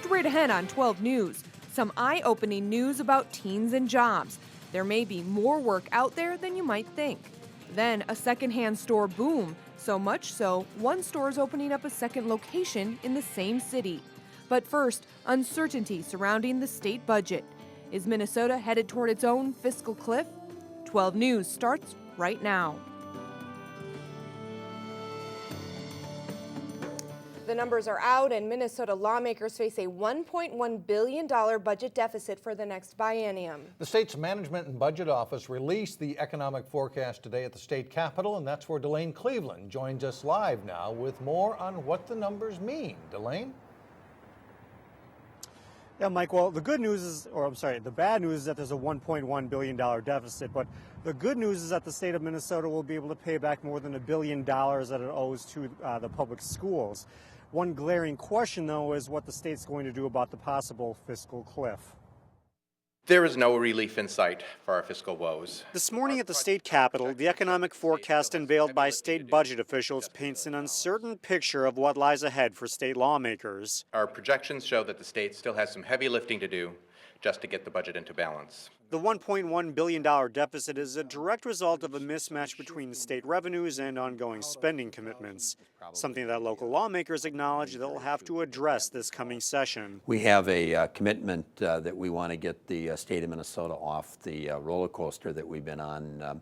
Straight ahead on 12 News, some eye-opening news about teens and jobs. There may be more work out there than you might think. Then a secondhand store boom, so much so, one store is opening up a second location in the same city. But first, uncertainty surrounding the state budget. Is Minnesota headed toward its own fiscal cliff? 12 News starts right now. The numbers are out, and Minnesota lawmakers face a $1.1 billion budget deficit for the next biennium. The state's Management and Budget Office released the economic forecast today at the state capitol, and that's where Delane Cleveland joins us live now with more on what the numbers mean. Delane? Yeah, Mike, well, the bad news is that there's a $1.1 billion deficit, but the good news is that the state of Minnesota will be able to pay back more than $1 billion that it owes to the public schools. One glaring question, though, is what the state's going to do about the possible fiscal cliff. There is no relief in sight for our fiscal woes. This morning at the state capitol, the economic forecast unveiled by state budget officials paints an uncertain picture of what lies ahead for state lawmakers. Our projections show that the state still has some heavy lifting to do just to get the budget into balance. The $1.1 billion deficit is a direct result of a mismatch between state revenues and ongoing spending commitments, something that local lawmakers acknowledge they'll have to address this coming session. We have a commitment that we want to get the state of Minnesota off the roller coaster that we've been on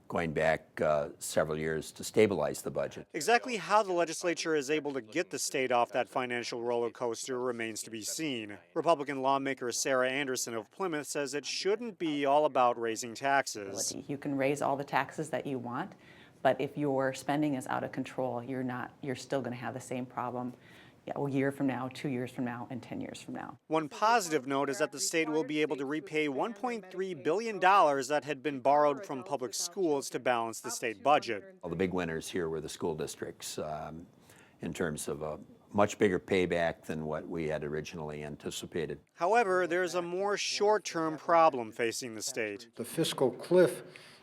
going back several years to stabilize the budget. Exactly how the legislature is able to get the state off that financial roller coaster remains to be seen. Republican lawmaker Sarah Anderson of Plymouth says it shouldn't be all about raising taxes. You can raise all the taxes that you want, but if your spending is out of control, you're still going to have the same problem a year from now, 2 years from now, and 10 years from now. One positive note is that the state will be able to repay $1.3 billion that had been borrowed from public schools to balance the state budget. Well, the big winners here were the school districts in terms of a much bigger payback than what we had originally anticipated. However, there's a more short-term problem facing the state. The fiscal cliff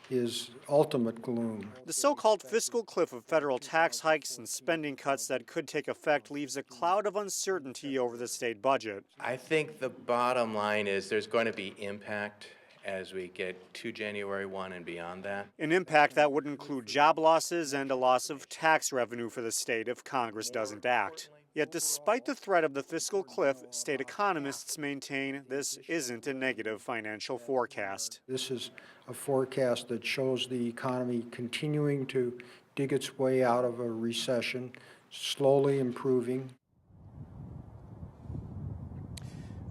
is ultimate gloom. The so-called fiscal cliff of federal tax hikes and spending cuts that could take effect leaves a cloud of uncertainty over the state budget. I think the bottom line is there's going to be impact as we get to January 1 and beyond that. An impact that would include job losses and a loss of tax revenue for the state if Congress doesn't act. Yet despite the threat of the fiscal cliff, state economists maintain this isn't a negative financial forecast. This is a forecast that shows the economy continuing to dig its way out of a recession, slowly improving.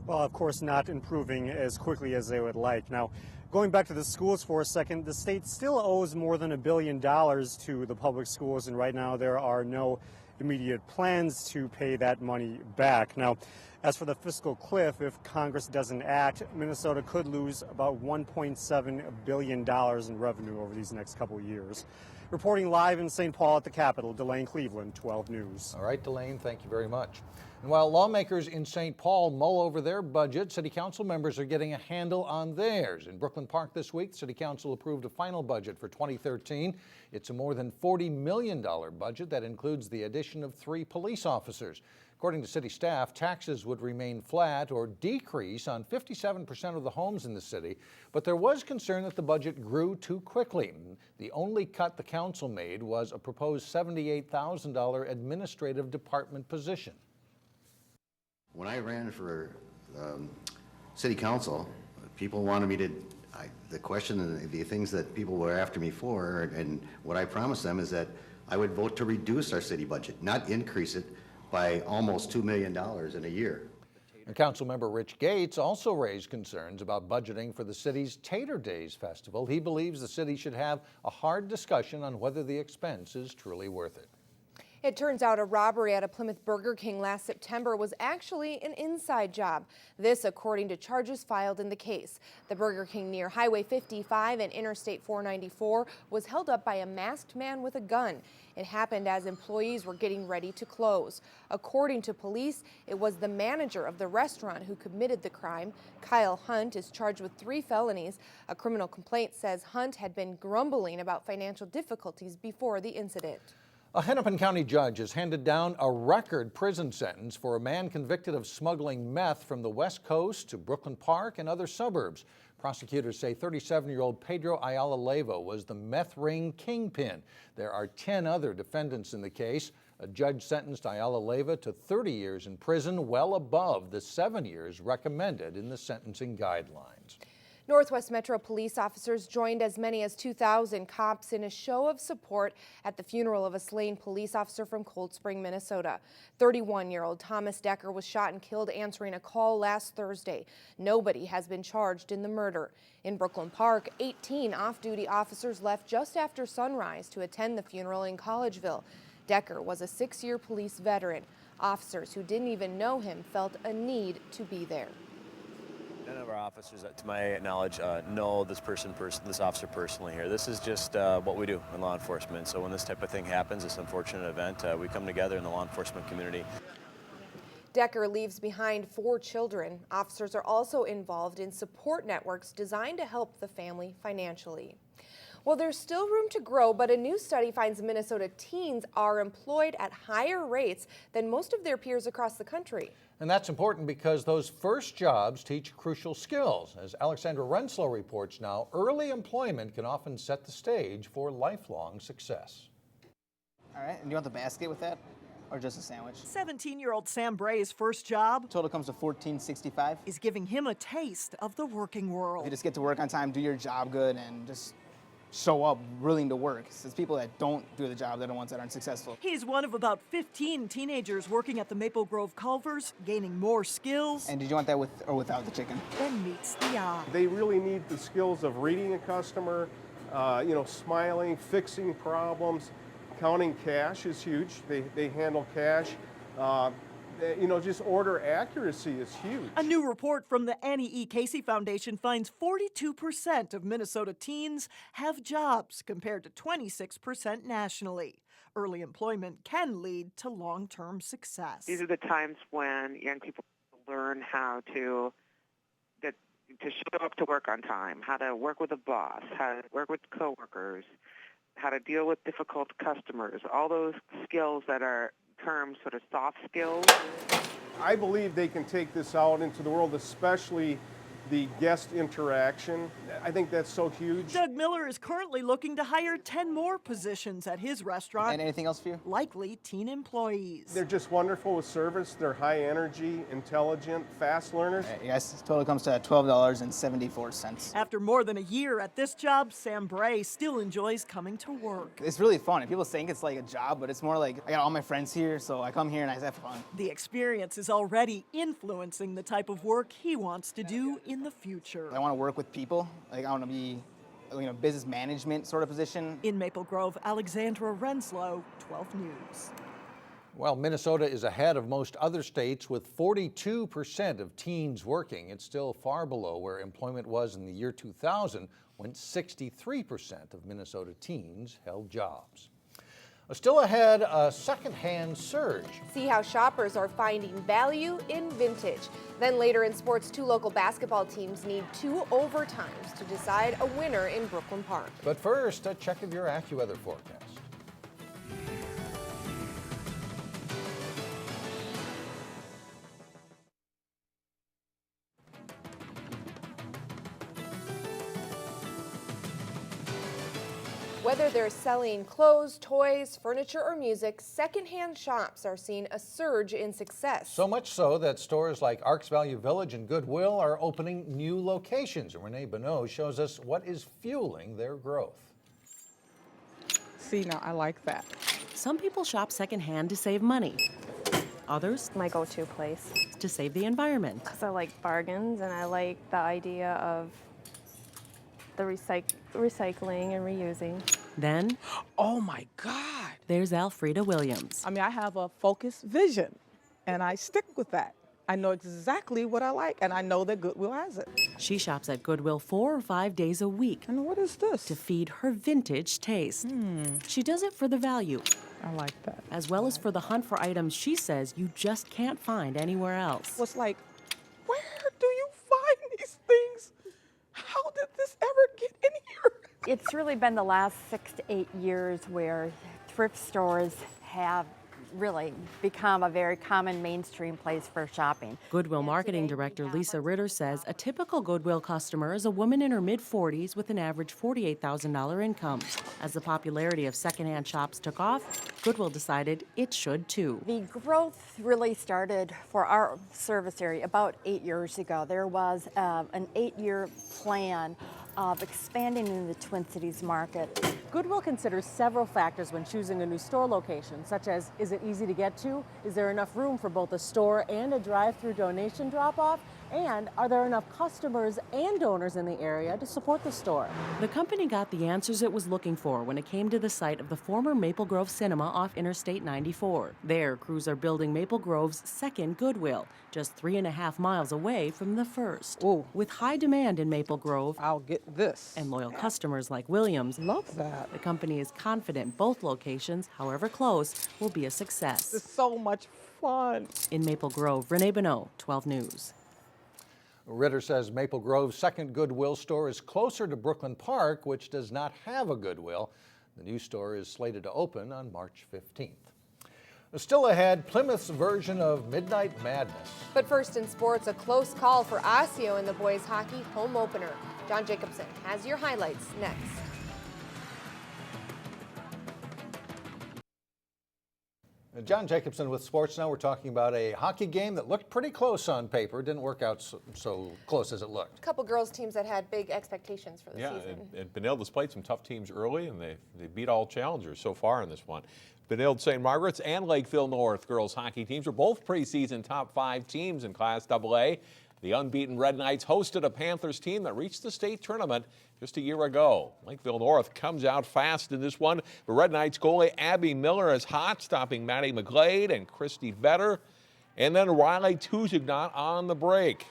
Well, of course, not improving as quickly as they would like. Now, going back to the schools for a second, the state still owes more than $1 billion to the public schools, and right now there are no immediate plans to pay that money back. Now, as for the fiscal cliff, if Congress doesn't act, Minnesota could lose about $1.7 billion in revenue over these next couple of years. Reporting live in St. Paul at the Capitol, Delane Cleveland, 12 News. All right, Delane, thank you very much. And while lawmakers in St. Paul mull over their budget, city council members are getting a handle on theirs. In Brooklyn Park this week, city council approved a final budget for 2013. It's a more than $40 million budget that includes the addition of 3 police officers. According to city staff, taxes would remain flat or decrease on 57% of the homes in the city, but there was concern that the budget grew too quickly. The only cut the council made was a proposed $78,000 administrative department position. When I ran for city council, people wanted me to, the question and the things that people were after me for, and what I promised them is that I would vote to reduce our city budget, not increase it by almost $2 million in a year. And Councilmember Rich Gates also raised concerns about budgeting for the city's Tater Days festival. He believes the city should have a hard discussion on whether the expense is truly worth it. It turns out a robbery at a Plymouth Burger King last September was actually an inside job. This according to charges filed in the case. The Burger King near Highway 55 and Interstate 494 was held up by a masked man with a gun. It happened as employees were getting ready to close. According to police, it was the manager of the restaurant who committed the crime. Kyle Hunt is charged with 3 felonies. A criminal complaint says Hunt had been grumbling about financial difficulties before the incident. A Hennepin County judge has handed down a record prison sentence for a man convicted of smuggling meth from the West Coast to Brooklyn Park and other suburbs. Prosecutors say 37-year-old Pedro Ayala Leyva was the meth ring kingpin. There are 10 other defendants in the case. A judge sentenced Ayala Leyva to 30 years in prison, well above the 7 years recommended in the sentencing guidelines. Northwest Metro police officers joined as many as 2,000 cops in a show of support at the funeral of a slain police officer from Cold Spring, Minnesota. 31-year-old Thomas Decker was shot and killed answering a call last Thursday. Nobody has been charged in the murder. In Brooklyn Park, 18 off-duty officers left just after sunrise to attend the funeral in Collegeville. Decker was a 6-year police veteran. Officers who didn't even know him felt a need to be there. None of our officers, to my knowledge, know this officer personally here. This is just what we do in law enforcement. So when this type of thing happens, this unfortunate event, we come together in the law enforcement community. Decker leaves behind 4 children. Officers are also involved in support networks designed to help the family financially. Well, there's still room to grow, but a new study finds Minnesota teens are employed at higher rates than most of their peers across the country. And that's important because those first jobs teach crucial skills. As Alexandra Renslow reports now, early employment can often set the stage for lifelong success. All right, and you want the basket with that? Or just a sandwich? 17-year-old Sam Bray's first job Total comes to $14.65. is giving him a taste of the working world. You just get to work on time, do your job good, and just show up willing to work. It's people that don't do the job that are the ones that aren't successful. He's one of about 15 teenagers working at the Maple Grove Culvers, gaining more skills. And did you want that with or without the chicken? Then meets the eye. They really need the skills of reading a customer, smiling, fixing problems. Counting cash is huge. They handle cash. Just order accuracy is huge. A new report from the Annie E. Casey Foundation finds 42% of Minnesota teens have jobs compared to 26% nationally. Early employment can lead to long-term success. These are the times when young people learn how to show up to work on time, how to work with a boss, how to work with coworkers, how to deal with difficult customers, all those skills that are termed sort of soft skills. I believe they can take this out into the world, especially the guest interaction. I think that's so huge. Doug Miller is currently looking to hire 10 more positions at his restaurant. And anything else for you? Likely teen employees. They're just wonderful with service. They're high energy, intelligent, fast learners. Yes, total comes to $12.74. After more than a year at this job, Sam Bray still enjoys coming to work. It's really fun. And people think it's like a job, but it's more like I got all my friends here, so I come here and I have fun. The experience is already influencing the type of work he wants to do in the future. I want to work with people. I want to be, business management sort of position. In Maple Grove, Alexandra Renslow, 12 News. Well, Minnesota is ahead of most other states with 42% of teens working. It's still far below where employment was in the year 2000, when 63% of Minnesota teens held jobs. Still ahead, a secondhand surge. See how shoppers are finding value in vintage. Then later in sports, 2 local basketball teams need 2 overtimes to decide a winner in Brooklyn Park. But first, a check of your AccuWeather forecast. Whether they're selling clothes, toys, furniture, or music, secondhand shops are seeing a surge in success. So much so that stores like Arks Value Village and Goodwill are opening new locations. Renee Bonneau shows us what is fueling their growth. See, now I like that. Some people shop secondhand to save money. Others, my go-to place, to save the environment. Because I like bargains and I like the idea of the recycling and reusing. Then, oh my God, there's Alfreda Williams. I mean, I have a focused vision and I stick with that. I know exactly what I like and I know that Goodwill has it. She shops at Goodwill 4 or 5 days a week. And what is this? To feed her vintage taste. She does it for the value. I like that. As well as for the hunt for items she says you just can't find anywhere else. What's like, where do you find these things? How did this ever get in here? It's really been the last 6 to 8 years where thrift stores have really become a very common mainstream place for shopping. Goodwill Marketing Director Lisa Ritter says a typical Goodwill customer is a woman in her mid-40s with an average $48,000 income. As the popularity of secondhand shops took off, Goodwill decided it should too. The growth really started for our service area about 8 years ago. There was an 8-year plan of expanding in the Twin Cities market. Goodwill considers several factors when choosing a new store location, such as, is it easy to get to? Is there enough room for both a store and a drive-through donation drop-off? And are there enough customers and donors in the area to support the store? The company got the answers it was looking for when it came to the site of the former Maple Grove Cinema off Interstate 94. There, crews are building Maple Grove's second Goodwill, just 3.5 miles away from the first. Ooh. With high demand in Maple Grove, I'll get this. And loyal customers like Williams, Love that. the company is confident both locations, however close, will be a success. It's so much fun. In Maple Grove, Renee Bonneau, 12 News. Ritter says Maple Grove's second Goodwill store is closer to Brooklyn Park, which does not have a Goodwill. The new store is slated to open on March 15th. Still ahead, Plymouth's version of Midnight Madness. But first in sports, a close call for Osseo in the boys hockey home opener. John Jacobson has your highlights next. John Jacobson with Sports Now. We're talking about a hockey game that looked pretty close on paper. Didn't work out so close as it looked. A couple girls teams that had big expectations for the season. And Benilde's played some tough teams early, and they beat all challengers so far in this one. Benilde St. Margaret's and Lakeville North girls hockey teams are both preseason top 5 teams in Class AA. The unbeaten Red Knights hosted a Panthers team that reached the state tournament just a year ago. Lakeville North comes out fast in this one. The Red Knights goalie Abby Miller is hot, stopping Maddie McGlade and Christy Vetter. And then Riley Tuzignot on the break.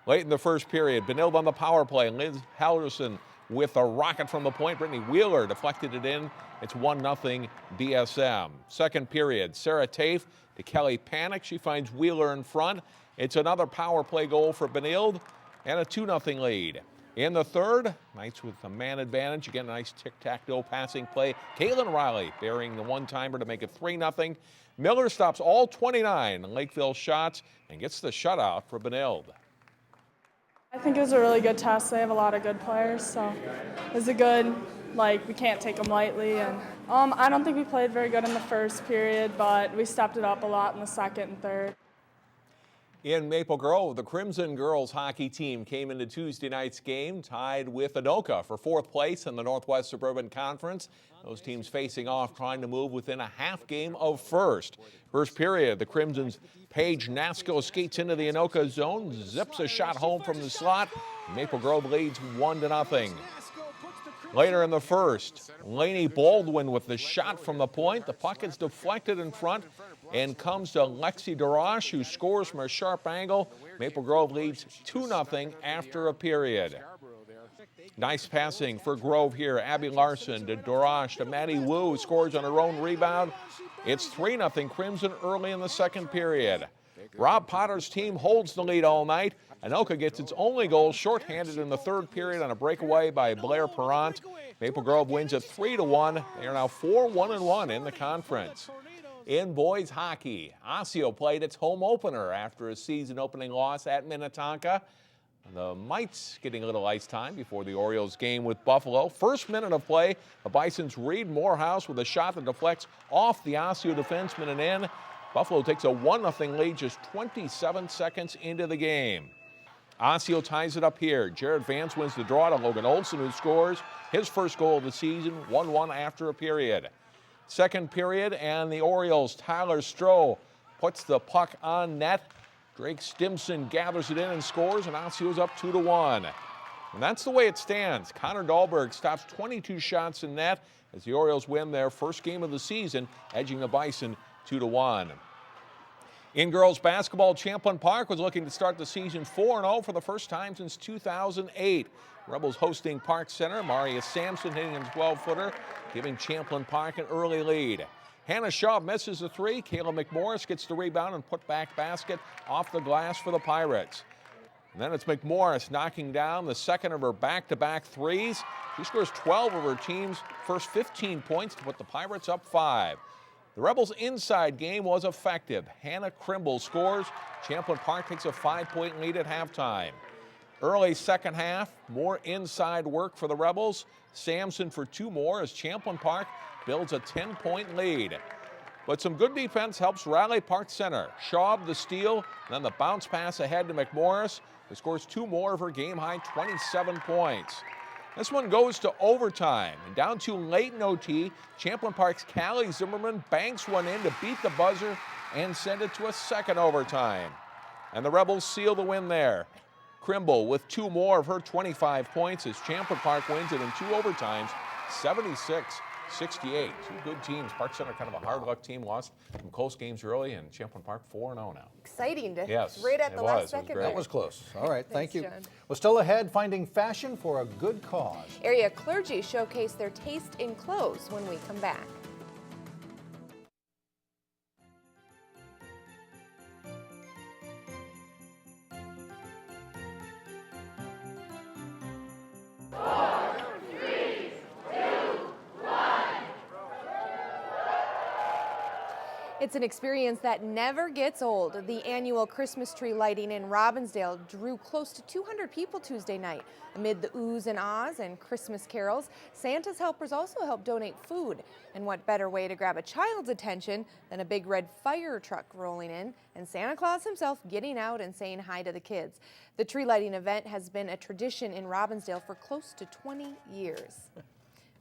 Late in the first period, Benilde on the power play. Liz Halverson with a rocket from the point. Brittany Wheeler deflected it in. It's 1-0 BSM. Second period, Sarah Tafe to Kelly Panic. She finds Wheeler in front. It's another power play goal for Benilde and a 2-0 lead. In the third, Knights with a man advantage. Again, a nice tic-tac-toe passing play. Kaylin Riley burying the one-timer to make it 3-0. Miller stops all 29 Lakeville shots and gets the shutout for Benilde. I think it was a really good test. They have a lot of good players, so it was a good, we can't take them lightly. And I don't think we played very good in the first period, but we stepped it up a lot in the second and third. In Maple Grove, the Crimson girls hockey team came into Tuesday night's game tied with Anoka for 4th place in the Northwest Suburban Conference. Those teams facing off, trying to move within a half game of first. First period, the Crimson's Paige Nasco skates into the Anoka zone, zips a shot home from the slot. Maple Grove leads 1-0. Later in the first, Lainey Baldwin with the shot from the point. The puck is deflected in front and comes to Lexi Darash, who scores from a sharp angle. Maple Grove leads 2-0 after a period. Nice passing for Grove here. Abby Larson to Darash to Maddie Wu, who scores on her own rebound. It's 3-0 Crimson early in the second period. Rob Potter's team holds the lead all night. Anoka gets its only goal shorthanded in the third period on a breakaway by Blair Perrant. Maple Grove wins at 3-1. They are now 4-1-1 in the conference. In boys hockey, Osseo played its home opener after a season-opening loss at Minnetonka. The Mites getting a little ice time before the Orioles game with Buffalo. First minute of play, the Bison's Reed Morehouse with a shot that deflects off the Osseo defenseman and in. Buffalo takes a 1-0 lead just 27 seconds into the game. Osseo ties it up here. Jared Vance wins the draw to Logan Olson, who scores his first goal of the season, 1-1 after a period. Second period, and the Orioles' Tyler Stroh puts the puck on net. Drake Stimson gathers it in and scores, and Osseo's up 2-1. And that's the way it stands. Connor Dahlberg stops 22 shots in net as the Orioles win their first game of the season, edging the Bison 2-1. In girls basketball, Champlin Park was looking to start the season 4-0 for the first time since 2008. Rebels hosting Park Center. Maria Sampson hitting a 12-footer, giving Champlin Park an early lead. Hannah Shaw misses a 3. Kayla McMorris gets the rebound and put back basket off the glass for the Pirates. And then it's McMorris knocking down the second of her back-to-back threes. She scores 12 of her team's first 15 points to put the Pirates up 5. The Rebels' inside game was effective. Hannah Krimble scores. Champlin Park takes a 5-point lead at halftime. Early second half, more inside work for the Rebels. Sampson for 2 more as Champlin Park builds a 10-point lead. But some good defense helps rally Park Center. Schaub the steal, and then the bounce pass ahead to McMorris, who scores 2 more of her game-high 27 points. This one goes to overtime, and down to late in OT, Champlin Park's Callie Zimmerman banks one in to beat the buzzer and send it to a second overtime. And the Rebels seal the win there. Krimble with 2 more of her 25 points as Champlin Park wins it in 2 overtimes, 76-68. 2 good teams. Park Center kind of a hard luck team, lost some close games early, and Champlin Park 4-0 now. Exciting to Yes, right at it the was. last second. That was close. All right, thank you. John. Well, still ahead, finding fashion for a good cause. Area clergy showcase their taste in clothes when we come back. It's an experience that never gets old. The annual Christmas tree lighting in Robbinsdale drew close to 200 people Tuesday night. Amid the oohs and ahs and Christmas carols, Santa's helpers also helped donate food. And what better way to grab a child's attention than a big red fire truck rolling in and Santa Claus himself getting out and saying hi to the kids. The tree lighting event has been a tradition in Robbinsdale for close to 20 years.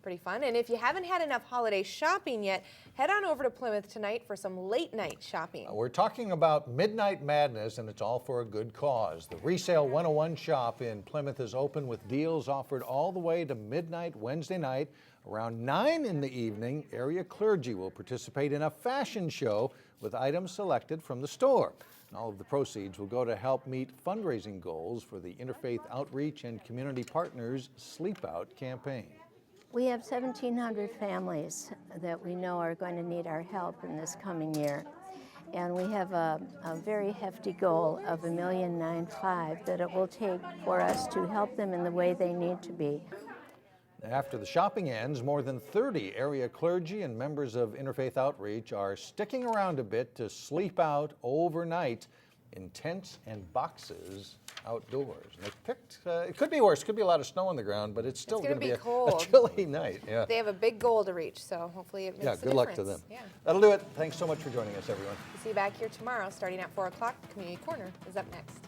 Pretty fun. And if you haven't had enough holiday shopping yet, head on over to Plymouth tonight for some late night shopping. We're talking about Midnight Madness, and it's all for a good cause. The ReSale 101 shop in Plymouth is open with deals offered all the way to midnight Wednesday night. Around 9 in the evening, area clergy will participate in a fashion show with items selected from the store. And all of the proceeds will go to help meet fundraising goals for the Interfaith Outreach and Community Partners Sleep Out campaign. We have 1,700 families that we know are going to need our help in this coming year. And we have a very hefty goal of $1.95 million that it will take for us to help them in the way they need to be. After the shopping ends, more than 30 area clergy and members of Interfaith Outreach are sticking around a bit to sleep out overnight in tents and boxes outdoors. And they picked, it could be worse, could be a lot of snow on the ground, but it's still going to be a chilly night. Yeah. They have a big goal to reach, so hopefully it makes a difference. Good luck to them. Yeah. That'll do it. Thanks so much for joining us, everyone. We'll see you back here tomorrow starting at 4 o'clock. The Community Corner is up next.